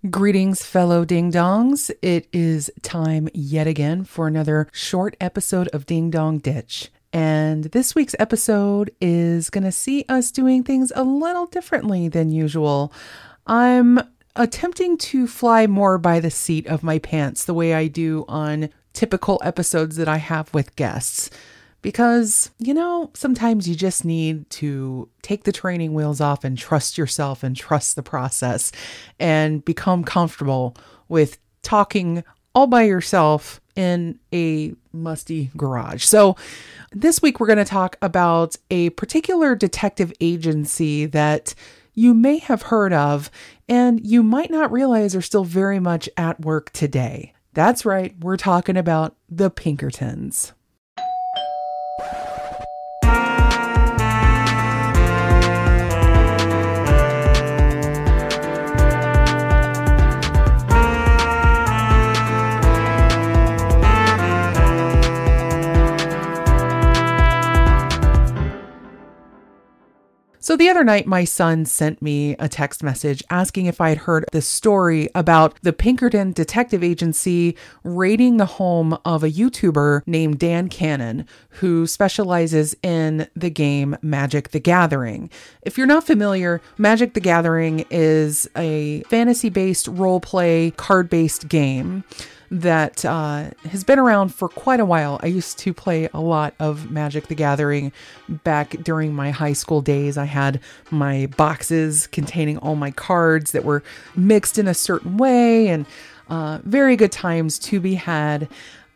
Greetings, fellow ding-dongs. It is time yet again for another short episode of Ding Dong Ditch. And this week's episode is going to see us doing things a little differently than usual. I'm attempting to fly more by the seat of my pants the way I do on typical episodes that I have with guests. Because, sometimes you just need to take the training wheels off and trust yourself and trust the process and become comfortable with talking all by yourself in a musty garage. So this week we're going to talk about a particular detective agency that you may have heard of and you might not realize are still very much at work today. That's right, we're talking about the Pinkertons. So the other night, my son sent me a text message asking if I had heard this story about the Pinkerton detective agency raiding the home of a YouTuber named Dan Cannon, who specializes in the game Magic the Gathering. If you're not familiar, Magic the Gathering is a fantasy-based role-play card-based game that has been around for quite a while. I used to play a lot of Magic the Gathering back during my high school days. I had my boxes containing all my cards that were mixed in a certain way, and very good times to be had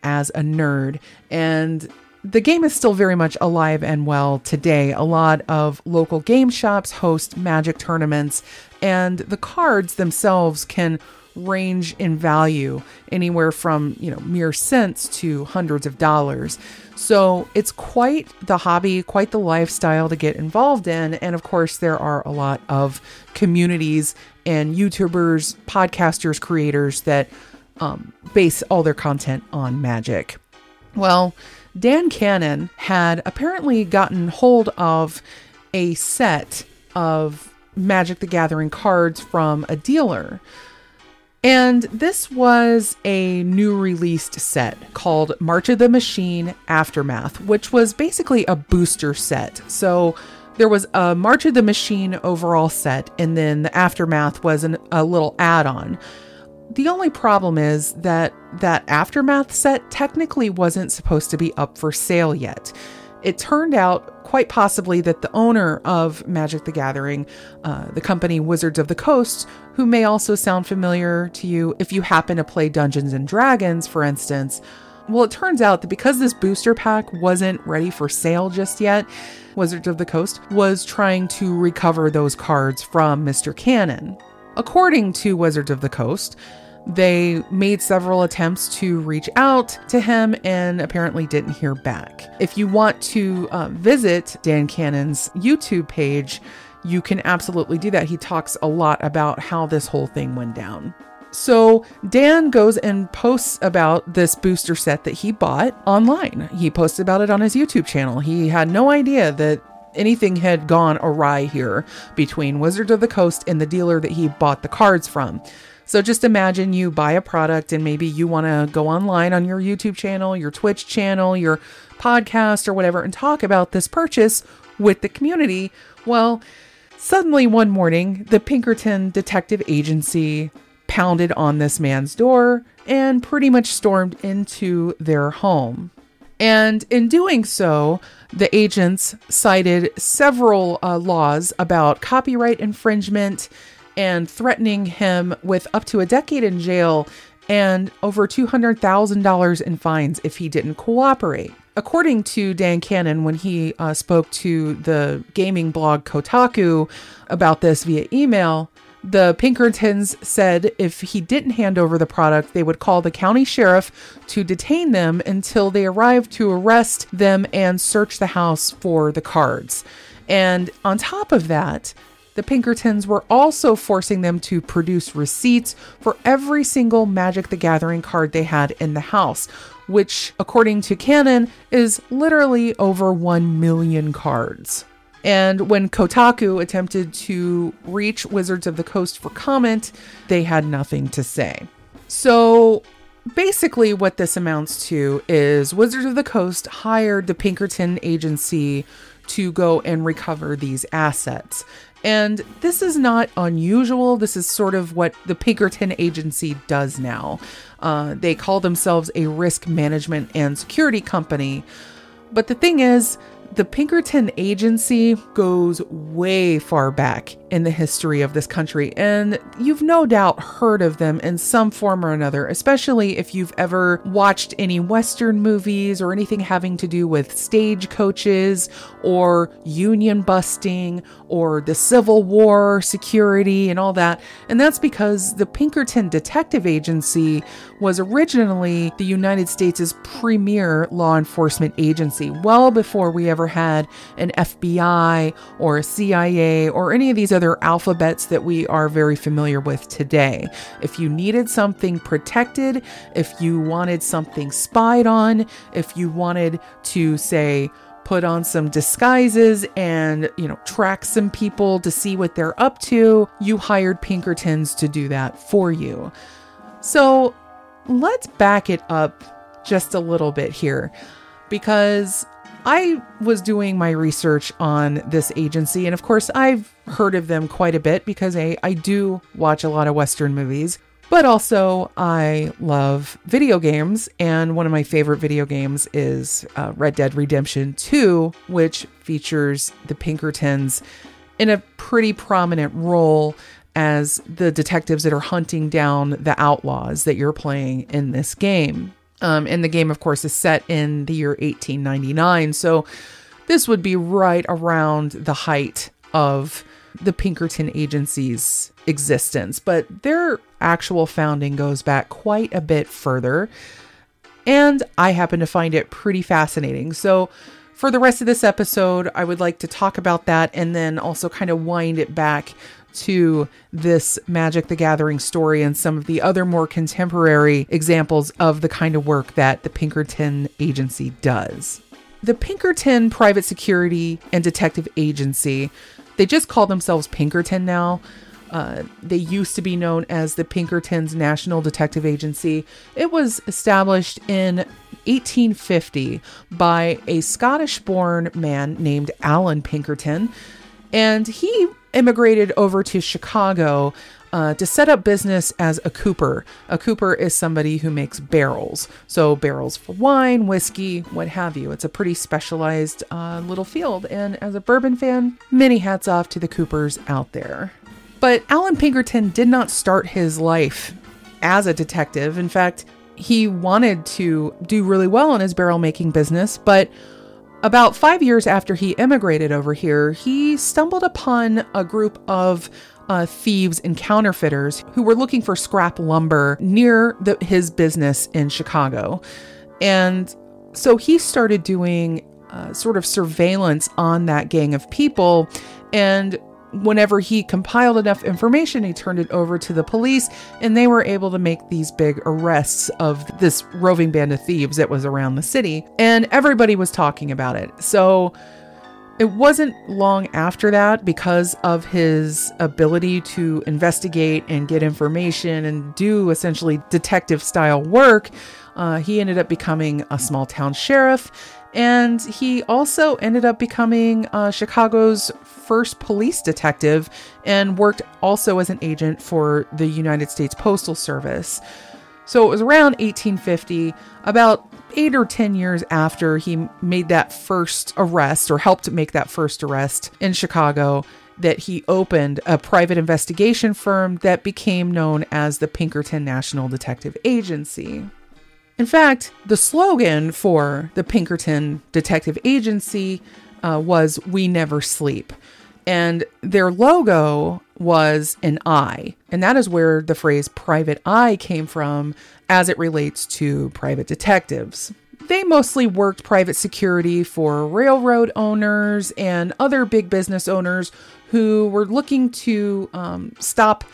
as a nerd. And the game is still very much alive and well today. A lot of local game shops host Magic tournaments, and the cards themselves can range in value anywhere from, mere cents to hundreds of dollars. So it's quite the hobby, quite the lifestyle to get involved in. And of course, there are a lot of communities and YouTubers, podcasters, creators that base all their content on Magic. Well, Dan Cannon had apparently gotten hold of a set of Magic the Gathering cards from a dealer. And this was a new released set called March of the Machine Aftermath, which was basically a booster set. So there was a March of the Machine overall set, and then the Aftermath was a little add-on. The only problem is that Aftermath set technically wasn't supposed to be up for sale yet. It turned out quite possibly that the owner of Magic the Gathering, the company Wizards of the Coast, who may also sound familiar to you if you happen to play Dungeons and Dragons, for instance. Well, it turns out that because this booster pack wasn't ready for sale just yet, Wizards of the Coast was trying to recover those cards from Mr. Cannon. According to Wizards of the Coast, they made several attempts to reach out to him and apparently didn't hear back. If you want to visit Dan Cannon's YouTube page, you can absolutely do that. He talks a lot about how this whole thing went down. So Dan goes and posts about this booster set that he bought online. He posted about it on his YouTube channel. He had no idea that anything had gone awry here between Wizards of the Coast and the dealer that he bought the cards from. So just imagine you buy a product and maybe you want to go online on your YouTube channel, your Twitch channel, your podcast or whatever and talk about this purchase with the community. Well, suddenly one morning, the Pinkerton detective agency pounded on this man's door and pretty much stormed into their home. And in doing so, the agents cited several laws about copyright infringement and threatening him with up to a decade in jail and over $200,000 in fines if he didn't cooperate. According to Dan Cannon, when he spoke to the gaming blog Kotaku about this via email, the Pinkertons said if he didn't hand over the product, they would call the county sheriff to detain them until they arrived to arrest them and search the house for the cards. And on top of that, the Pinkertons were also forcing them to produce receipts for every single Magic the Gathering card they had in the house, which, according to Cannon, is literally over 1 million cards. And when Kotaku attempted to reach Wizards of the Coast for comment, they had nothing to say. So basically what this amounts to is Wizards of the Coast hired the Pinkerton agency to go and recover these assets. And this is not unusual. This is sort of what the Pinkerton agency does now. They call themselves a risk management and security company. But the thing is, the Pinkerton agency goes way far back in the history of this country, and you've no doubt heard of them in some form or another, especially if you've ever watched any Western movies or anything having to do with stagecoaches or union busting or the Civil War security and all that. And that's because the Pinkerton Detective Agency was originally the United States' premier law enforcement agency, well before we ever had an FBI or a CIA or any of these other alphabets that we are very familiar with today. If you needed something protected, if you wanted something spied on, if you wanted to, say, put on some disguises and, track some people to see what they're up to, you hired Pinkertons to do that for you. So let's back it up just a little bit here, because I was doing my research on this agency, and of course I've heard of them quite a bit because I do watch a lot of Western movies, but also I love video games, and one of my favorite video games is Red Dead Redemption 2, which features the Pinkertons in a pretty prominent role as the detectives that are hunting down the outlaws that you're playing in this game. And the game, of course, is set in the year 1899. So this would be right around the height of the Pinkerton agency's existence. But their actual founding goes back quite a bit further. And I happen to find it pretty fascinating. So for the rest of this episode, I would like to talk about that and then also kind of wind it back to this Magic the Gathering story and some of the other more contemporary examples of the kind of work that the Pinkerton agency does. The Pinkerton Private Security and Detective Agency, they just call themselves Pinkerton now. They used to be known as the Pinkertons National Detective Agency. It was established in 1850 by a Scottish-born man named Alan Pinkerton, and he immigrated over to Chicago to set up business as a cooper. A cooper is somebody who makes barrels. So barrels for wine, whiskey, what have you. It's a pretty specialized little field. And as a bourbon fan, many hats off to the coopers out there. But Alan Pinkerton did not start his life as a detective. In fact, he wanted to do really well in his barrel making business, but about 5 years after he immigrated over here, he stumbled upon a group of thieves and counterfeiters who were looking for scrap lumber near his business in Chicago. And so he started doing sort of surveillance on that gang of people. And whenever he compiled enough information, he turned it over to the police, and they were able to make these big arrests of this roving band of thieves that was around the city. And everybody was talking about it. So it wasn't long after that, because of his ability to investigate and get information and do essentially detective style work, he ended up becoming a small town sheriff. And he also ended up becoming Chicago's first police detective and worked also as an agent for the United States Postal Service. So it was around 1850, about 8 or 10 years after he made that first arrest, or helped make that first arrest in Chicago, that he opened a private investigation firm that became known as the Pinkerton National Detective Agency. In fact, the slogan for the Pinkerton Detective Agency was "We Never Sleep." And their logo was an eye. And that is where the phrase private eye came from as it relates to private detectives. They mostly worked private security for railroad owners and other big business owners who were looking to stop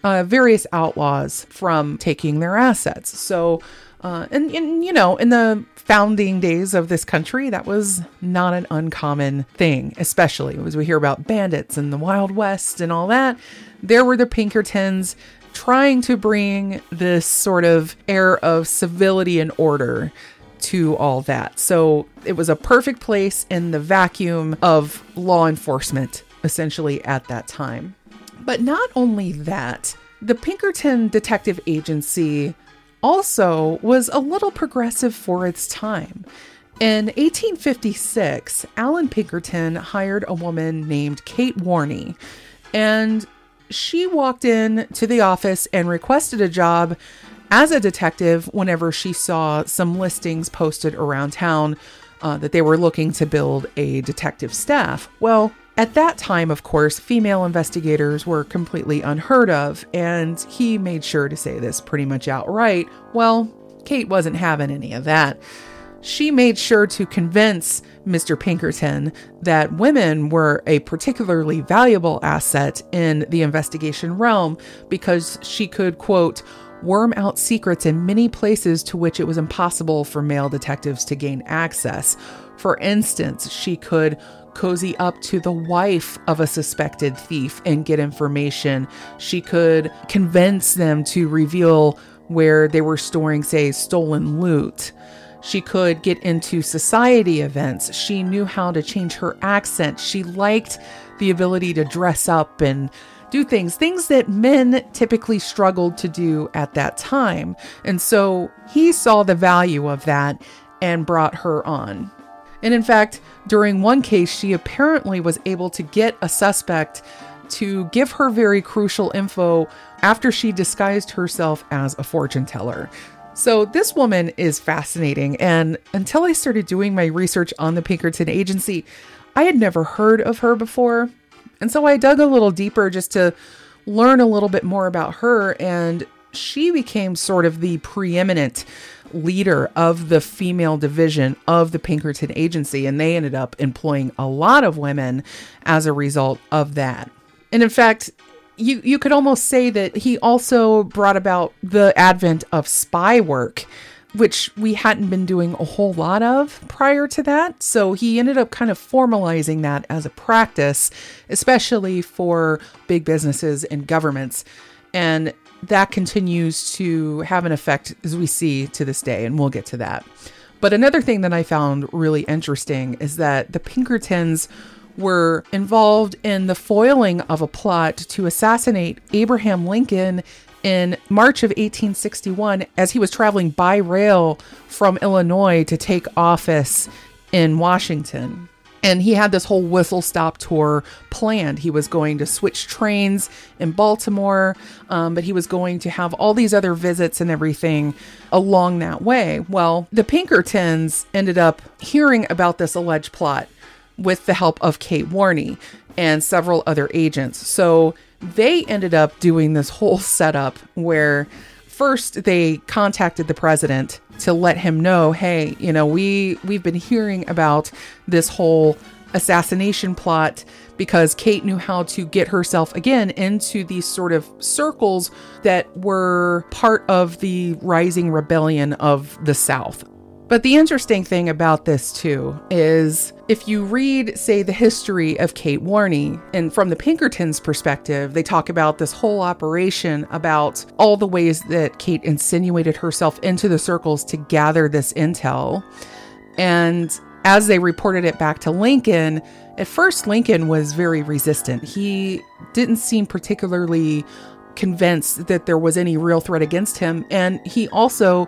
various outlaws from taking their assets. So In the founding days of this country, that was not an uncommon thing, especially as we hear about bandits and the Wild West and all that. There were the Pinkertons trying to bring this sort of air of civility and order to all that. So it was a perfect place in the vacuum of law enforcement, essentially, at that time. But not only that, the Pinkerton Detective Agency also was a little progressive for its time. In 1856, Alan Pinkerton hired a woman named Kate Warney, and she walked in to the office and requested a job as a detective whenever she saw some listings posted around town that they were looking to build a detective staff. Well, at that time, of course, female investigators were completely unheard of, and he made sure to say this pretty much outright. Well, Kate wasn't having any of that. She made sure to convince Mr. Pinkerton that women were a particularly valuable asset in the investigation realm because she could, quote, worm out secrets in many places to which it was impossible for male detectives to gain access. For instance, she could cozy up to the wife of a suspected thief and get information. She could convince them to reveal where they were storing, say, stolen loot. She could get into society events. She knew how to change her accent. She liked the ability to dress up and do things that men typically struggled to do at that time. And so he saw the value of that and brought her on. And in fact, during one case, she apparently was able to get a suspect to give her very crucial info after she disguised herself as a fortune teller. So this woman is fascinating. And until I started doing my research on the Pinkerton Agency, I had never heard of her before. And so I dug a little deeper just to learn a little bit more about her. And she became sort of the preeminent leader of the female division of the Pinkerton Agency. And they ended up employing a lot of women as a result of that. And in fact, you could almost say that he also brought about the advent of spy work, which we hadn't been doing a whole lot of prior to that. So he ended up kind of formalizing that as a practice, especially for big businesses and governments. And that continues to have an effect, as we see to this day, and we'll get to that. But another thing that I found really interesting is that the Pinkertons were involved in the foiling of a plot to assassinate Abraham Lincoln in March of 1861 as he was traveling by rail from Illinois to take office in Washington. And he had this whole whistle-stop tour planned. He was going to switch trains in Baltimore, but he was going to have all these other visits and everything along that way. Well, the Pinkertons ended up hearing about this alleged plot with the help of Kate Warney and several other agents. So they ended up doing this whole setup where first they contacted the president to let him know, hey, we've been hearing about this whole assassination plot because Kate knew how to get herself again into these sort of circles that were part of the rising rebellion of the South. But the interesting thing about this too is if you read, say, the history of Kate Warney, and from the Pinkertons' perspective, they talk about this whole operation, about all the ways that Kate insinuated herself into the circles to gather this intel. And as they reported it back to Lincoln, at first Lincoln was very resistant. He didn't seem particularly convinced that there was any real threat against him. And he also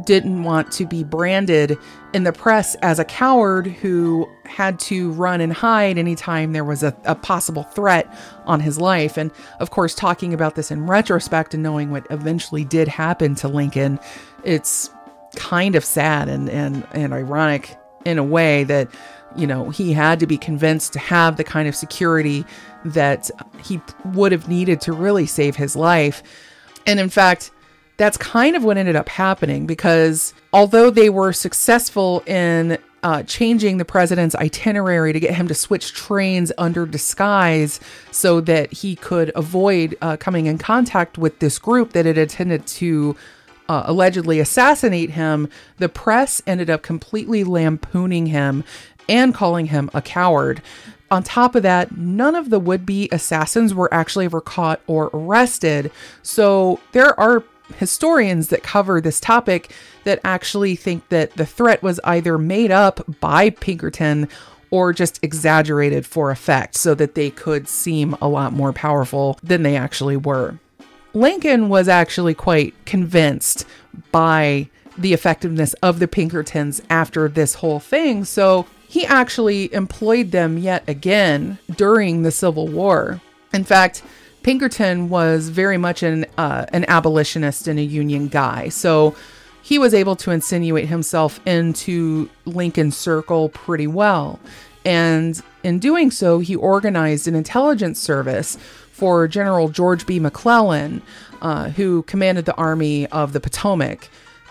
didn't want to be branded in the press as a coward who had to run and hide anytime there was a possible threat on his life. And of course, talking about this in retrospect and knowing what eventually did happen to Lincoln, it's kind of sad and ironic in a way that, he had to be convinced to have the kind of security that he would have needed to really save his life. And in fact, that's kind of what ended up happening, because although they were successful in changing the president's itinerary to get him to switch trains under disguise so that he could avoid coming in contact with this group that had intended to allegedly assassinate him, the press ended up completely lampooning him and calling him a coward. On top of that, none of the would-be assassins were actually ever caught or arrested. So there are historians that cover this topic that actually think that the threat was either made up by Pinkerton or just exaggerated for effect so that they could seem a lot more powerful than they actually were. Lincoln was actually quite convinced by the effectiveness of the Pinkertons after this whole thing, so he actually employed them yet again during the Civil War. In fact, Pinkerton was very much an abolitionist and a Union guy, so he was able to insinuate himself into Lincoln's circle pretty well. And in doing so, he organized an intelligence service for General George B. McClellan, who commanded the Army of the Potomac.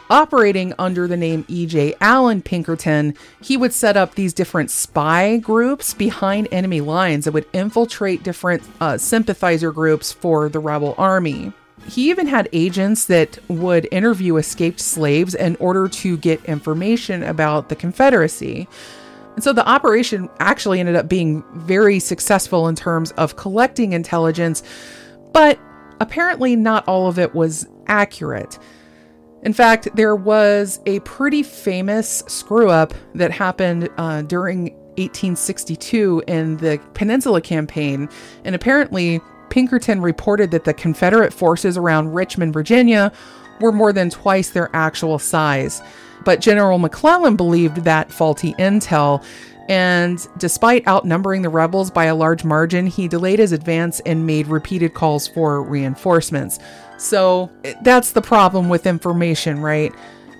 Operating under the name E.J. Allen Pinkerton, he would set up these different spy groups behind enemy lines that would infiltrate different sympathizer groups for the rebel army. He even had agents that would interview escaped slaves in order to get information about the Confederacy. And so the operation actually ended up being very successful in terms of collecting intelligence, but apparently not all of it was accurate. In fact, there was a pretty famous screw-up that happened during 1862 in the Peninsula Campaign, and apparently Pinkerton reported that the Confederate forces around Richmond, Virginia were more than twice their actual size. But General McClellan believed that faulty intel, and despite outnumbering the rebels by a large margin, he delayed his advance and made repeated calls for reinforcements. So that's the problem with information, right?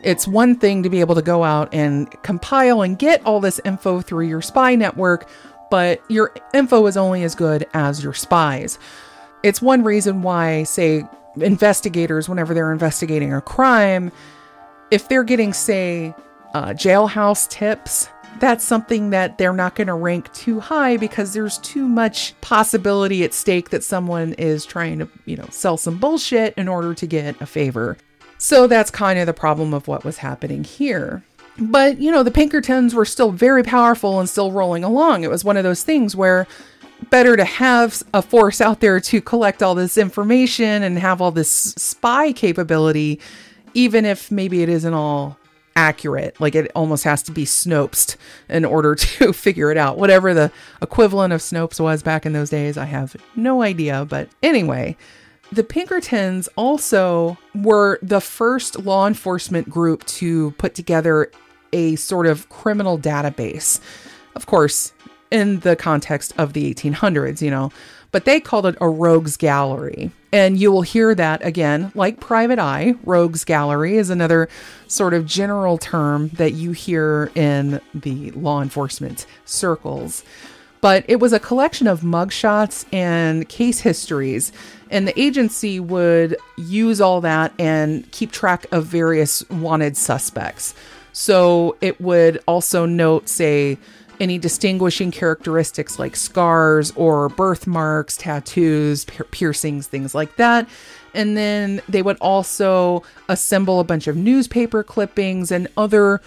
It's one thing to be able to go out and compile and get all this info through your spy network, but your info is only as good as your spies. It's one reason why, say, investigators, whenever they're investigating a crime, if they're getting, say, jailhouse tips, that's something that they're not going to rank too high because there's too much possibility at stake that someone is trying to, sell some bullshit in order to get a favor. So that's kind of the problem of what was happening here. But, the Pinkertons were still very powerful and still rolling along. It was one of those things where better to have a force out there to collect all this information and have all this spy capability, even if maybe it isn't all accurate. Like it almost has to be Snopes in order to figure it out. Whatever the equivalent of Snopes was back in those days, I have no idea. But anyway, the Pinkertons also were the first law enforcement group to put together a sort of criminal database. Of course, in the context of the 1800s, but they called it a rogues gallery. And you will hear that again, like private eye. Rogues gallery is another sort of general term that you hear in the law enforcement circles. But it was a collection of mugshots and case histories, and the agency would use all that and keep track of various wanted suspects. So it would also note, say, any distinguishing characteristics like scars or birthmarks, tattoos, piercings, things like that. And then they would also assemble a bunch of newspaper clippings and other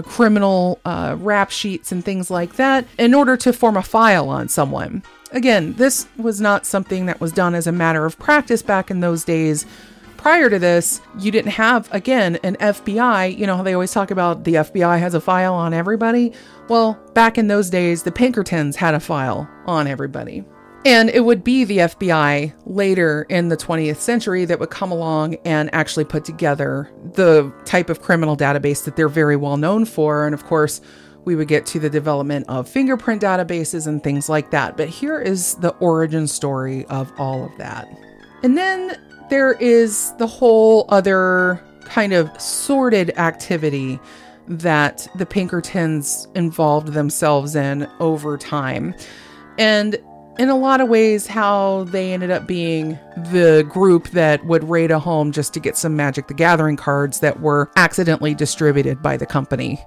criminal rap sheets and things like that in order to form a file on someone. Again, this was not something that was done as a matter of practice back in those days. Prior to this, you didn't have, again, an FBI. You know how they always talk about the FBI has a file on everybody? Well, back in those days, the Pinkertons had a file on everybody. And it would be the FBI later in the 20th century that would come along and actually put together the type of criminal database that they're very well known for. And of course, we would get to the development of fingerprint databases and things like that. But here is the origin story of all of that. And then there is the whole other kind of sordid activity that the Pinkertons involved themselves in over time. And in a lot of ways, how they ended up being the group that would raid a home just to get some Magic the Gathering cards that were accidentally distributed by the company.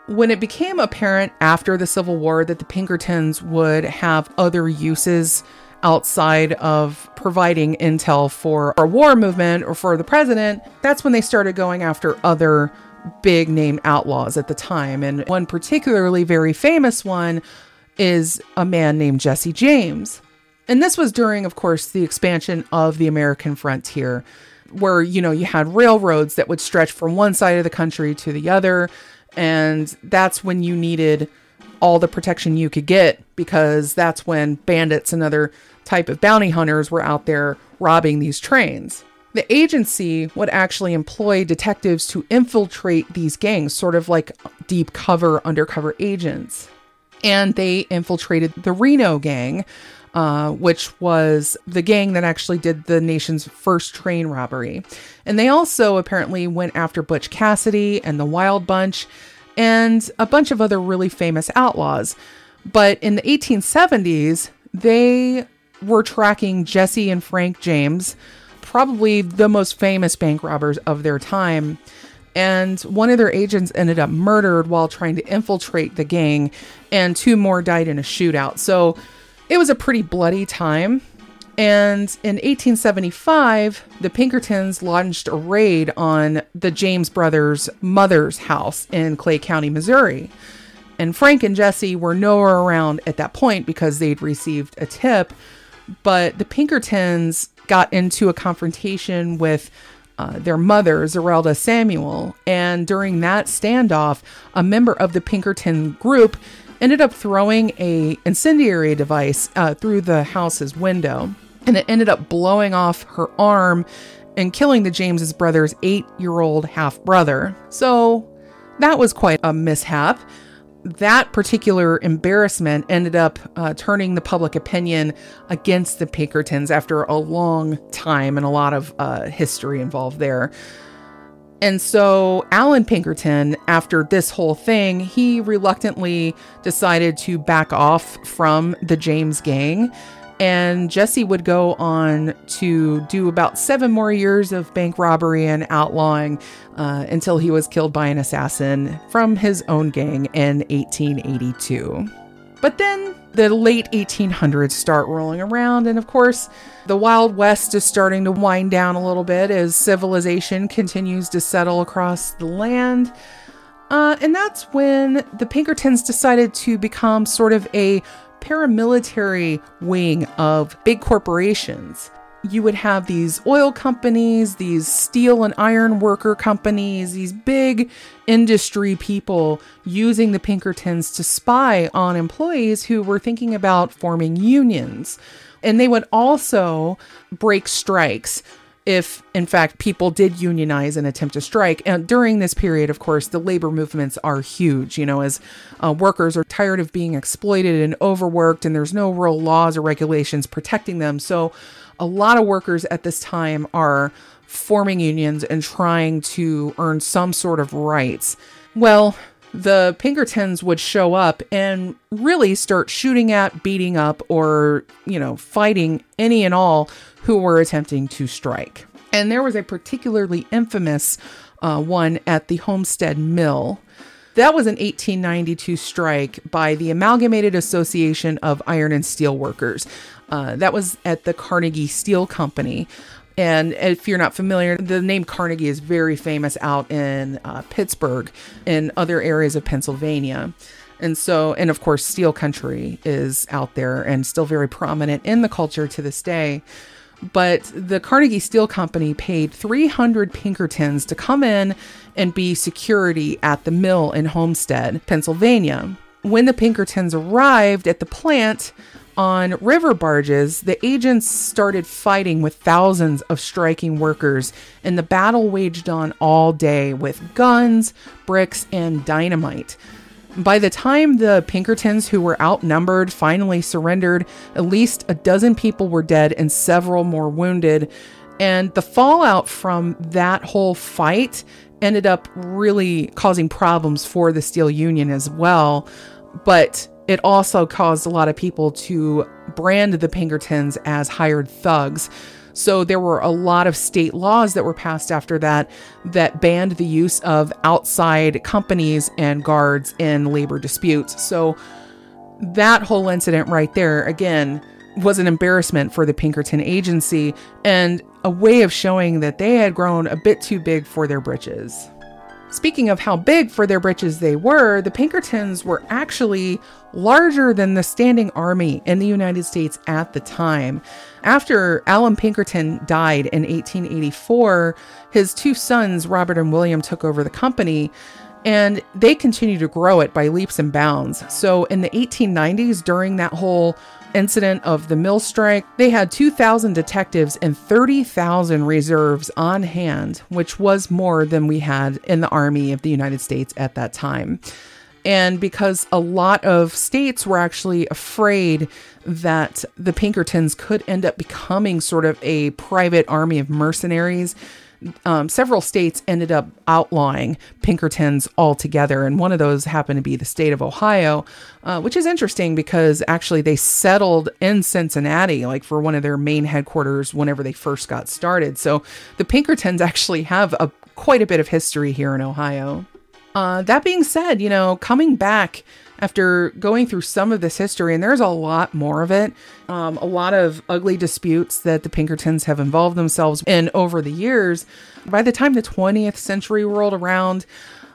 When it became apparent after the Civil War that the Pinkertons would have other uses outside of providing intel for a war movement or for the president, that's when they started going after other big name outlaws at the time. And one particularly very famous one is a man named Jesse James. And this was during, of course, the expansion of the American frontier, where, you know, you had railroads that would stretch from one side of the country to the other. And that's when you needed all the protection you could get, because that's when bandits and other type of bounty hunters were out there robbing these trains. The agency would actually employ detectives to infiltrate these gangs, sort of like deep cover, undercover agents. And they infiltrated the Reno gang, which was the gang that actually did the nation's first train robbery. And they also apparently went after Butch Cassidy and the Wild Bunch and a bunch of other really famous outlaws. But in the 1870s, they were tracking Jesse and Frank James, probably the most famous bank robbers of their time. And one of their agents ended up murdered while trying to infiltrate the gang, and 2 more died in a shootout. So it was a pretty bloody time. And in 1875, the Pinkertons launched a raid on the James brothers' mother's house in Clay County, Missouri. And Frank and Jesse were nowhere around at that point because they'd received a tip. But the Pinkertons got into a confrontation with their mother, Zerelda Samuel. And during that standoff, a member of the Pinkerton group ended up throwing a incendiary device through the house's window. And it ended up blowing off her arm and killing the James brothers' 8-year-old half-brother. So that was quite a mishap. That particular embarrassment ended up turning the public opinion against the Pinkertons after a long time, and a lot of history involved there. And so Alan Pinkerton, after this whole thing, he reluctantly decided to back off from the James gang. And Jesse would go on to do about 7 more years of bank robbery and outlawing until he was killed by an assassin from his own gang in 1882. But then the late 1800s start rolling around, and of course, the Wild West is starting to wind down a little bit as civilization continues to settle across the land. And that's when the Pinkertons decided to become sort of a paramilitary wing of big corporations. You would have these oil companies, these steel and iron worker companies, these big industry people using the Pinkertons to spy on employees who were thinking about forming unions. And they would also break strikes if, in fact, people did unionize and attempt to strike. And during this period, of course, the labor movements are huge, you know, as workers are tired of being exploited and overworked, and there's no real laws or regulations protecting them. So a lot of workers at this time are forming unions and trying to earn some sort of rights. Well, the Pinkertons would show up and really start shooting at, beating up, or, you know, fighting any and all who were attempting to strike. And there was a particularly infamous one at the Homestead Mill. That was an 1892 strike by the Amalgamated Association of Iron and Steel Workers. That was at the Carnegie Steel Company. And if you're not familiar, the name Carnegie is very famous out in Pittsburgh and other areas of Pennsylvania. And so, and of course, steel country is out there and still very prominent in the culture to this day. But the Carnegie Steel Company paid 300 Pinkertons to come in and be security at the mill in Homestead, Pennsylvania. When the Pinkertons arrived at the plant on river barges, the agents started fighting with thousands of striking workers, and the battle waged on all day with guns, bricks, and dynamite. By the time the Pinkertons, who were outnumbered, finally surrendered, at least a dozen people were dead and several more wounded. And the fallout from that whole fight ended up really causing problems for the steel union as well. But it also caused a lot of people to brand the Pinkertons as hired thugs. So there were a lot of state laws that were passed after that that banned the use of outside companies and guards in labor disputes. So that whole incident right there, again, was an embarrassment for the Pinkerton agency and a way of showing that they had grown a bit too big for their britches. Speaking of how big for their britches they were, the Pinkertons were actually larger than the standing army in the United States at the time. After Alan Pinkerton died in 1884, his two sons, Robert and William, took over the company, and they continued to grow it by leaps and bounds. So in the 1890s, during that whole incident of the mill strike, they had 2,000 detectives and 30,000 reserves on hand, which was more than we had in the Army of the United States at that time. And because a lot of states were actually afraid that the Pinkertons could end up becoming sort of a private army of mercenaries, several states ended up outlawing Pinkertons altogether. And one of those happened to be the state of Ohio, which is interesting because actually they settled in Cincinnati, like for one of their main headquarters whenever they first got started. So the Pinkertons actually have quite a bit of history here in Ohio. That being said, coming back after going through some of this history, and there's a lot more of it, a lot of ugly disputes that the Pinkertons have involved themselves in over the years. By the time the 20th century rolled around,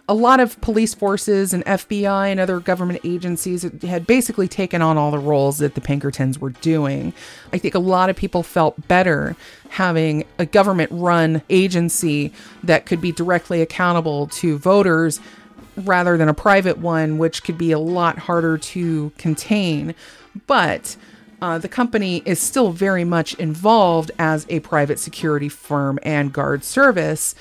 a lot of police forces and FBI and other government agencies had basically taken on all the roles that the Pinkertons were doing. I think a lot of people felt better having a government-run agency that could be directly accountable to voters rather than a private one, which could be a lot harder to contain. But the company is still very much involved as a private security firm and guard service,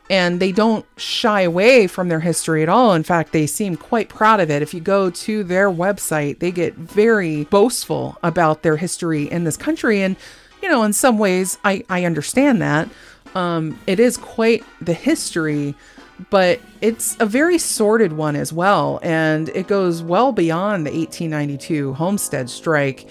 and they don't shy away from their history at all. In fact, they seem quite proud of it. If you go to their website, they get very boastful about their history in this country. And, in some ways, I understand that. It is quite the history, but it's a very sordid one as well. And it goes well beyond the 1892 Homestead strike.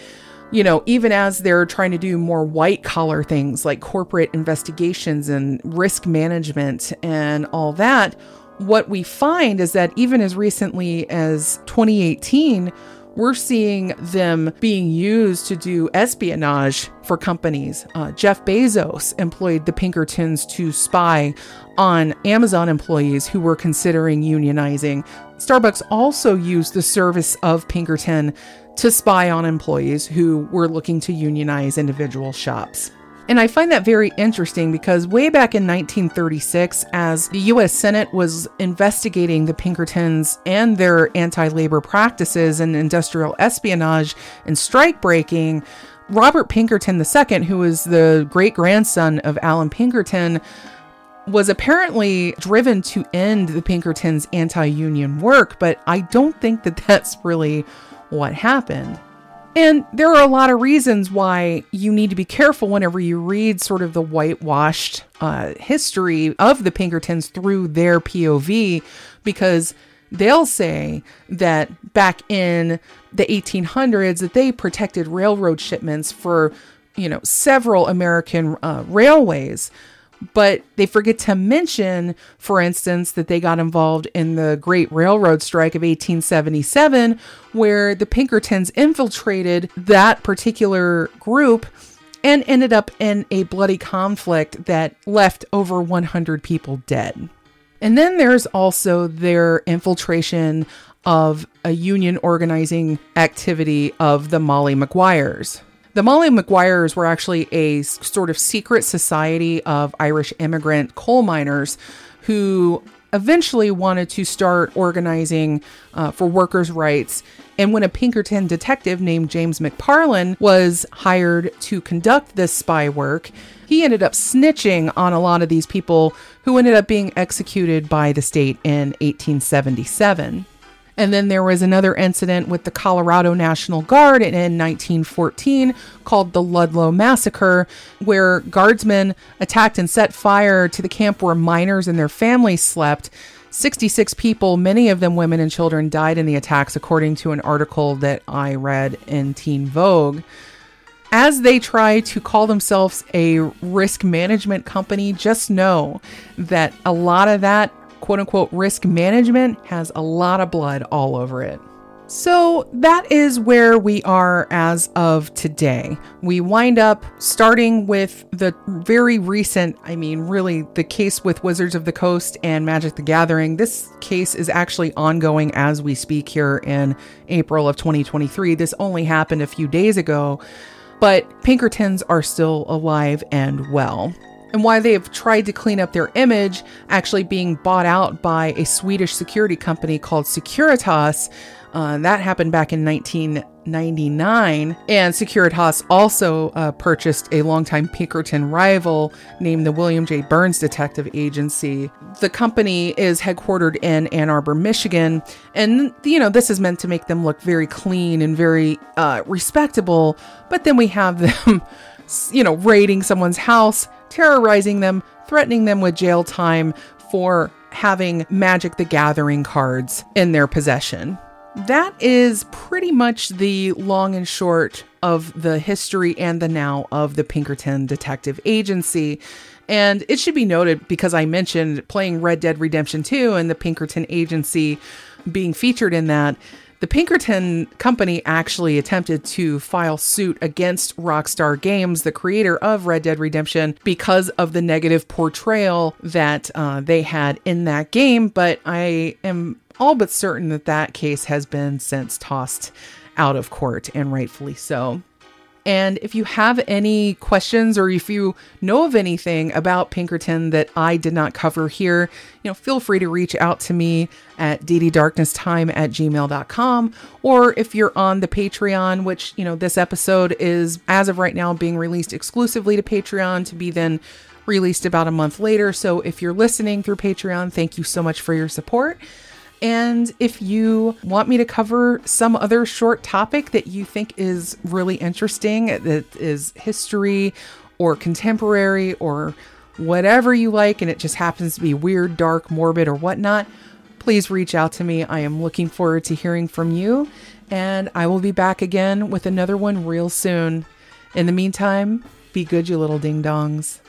Even as they're trying to do more white collar things like corporate investigations and risk management and all that, what we find is that even as recently as 2018, we're seeing them being used to do espionage for companies. Jeff Bezos employed the Pinkertons to spy on Amazon employees who were considering unionizing. Starbucks also used the service of Pinkerton to spy on employees who were looking to unionize individual shops. And I find that very interesting because way back in 1936, as the U.S. Senate was investigating the Pinkertons and their anti-labor practices and industrial espionage and strike breaking, Robert Pinkerton II, who was the great-grandson of Alan Pinkerton, was apparently driven to end the Pinkertons' anti-union work, but I don't think that that's really what happened. And there are a lot of reasons why you need to be careful whenever you read sort of the whitewashed history of the Pinkertons through their POV, because they'll say that back in the 1800s that they protected railroad shipments for, several American railways. But they forget to mention, for instance, that they got involved in the Great Railroad Strike of 1877, where the Pinkertons infiltrated that particular group and ended up in a bloody conflict that left over 100 people dead. And then there's also their infiltration of a union organizing activity of the Molly Maguires. The Molly Maguires were actually a sort of secret society of Irish immigrant coal miners who eventually wanted to start organizing for workers' rights. And when a Pinkerton detective named James McParland was hired to conduct this spy work, he ended up snitching on a lot of these people who ended up being executed by the state in 1877. And then there was another incident with the Colorado National Guard in 1914 called the Ludlow Massacre, where guardsmen attacked and set fire to the camp where miners and their families slept. 66 people, many of them women and children, died in the attacks, according to an article that I read in Teen Vogue. As they try to call themselves a risk management company, just know that a lot of that quote-unquote risk management has a lot of blood all over it. So that is where we are as of today. We wind up starting with the very recent, really the case with Wizards of the Coast and Magic the Gathering. This case is actually ongoing as we speak here in April of 2023. This only happened a few days ago, but Pinkertons are still alive and well. And while they have tried to clean up their image, actually being bought out by a Swedish security company called Securitas, that happened back in 1999. And Securitas also purchased a longtime Pinkerton rival named the William J. Burns Detective Agency. The company is headquartered in Ann Arbor, Michigan. And, this is meant to make them look very clean and very respectable. But then we have them, raiding someone's house, terrorizing them, threatening them with jail time for having Magic the Gathering cards in their possession. That is pretty much the long and short of the history and the now of the Pinkerton Detective Agency. And it should be noted, because I mentioned playing Red Dead Redemption 2 and the Pinkerton Agency being featured in that, the Pinkerton company actually attempted to file suit against Rockstar Games, the creator of Red Dead Redemption, because of the negative portrayal that they had in that game. But I am all but certain that that case has been since tossed out of court, and rightfully so. And if you have any questions, or if you know of anything about Pinkerton that I did not cover here, feel free to reach out to me at dddarknesstime@gmail.com. Or if you're on the Patreon, which, this episode is, as of right now, being released exclusively to Patreon to be then released about a month later. So if you're listening through Patreon, thank you so much for your support. And if you want me to cover some other short topic that you think is really interesting, that is history or contemporary or whatever you like, and it just happens to be weird, dark, morbid, or whatnot, please reach out to me. I am looking forward to hearing from you, and I will be back again with another one real soon. In the meantime, be good, you little ding-dongs.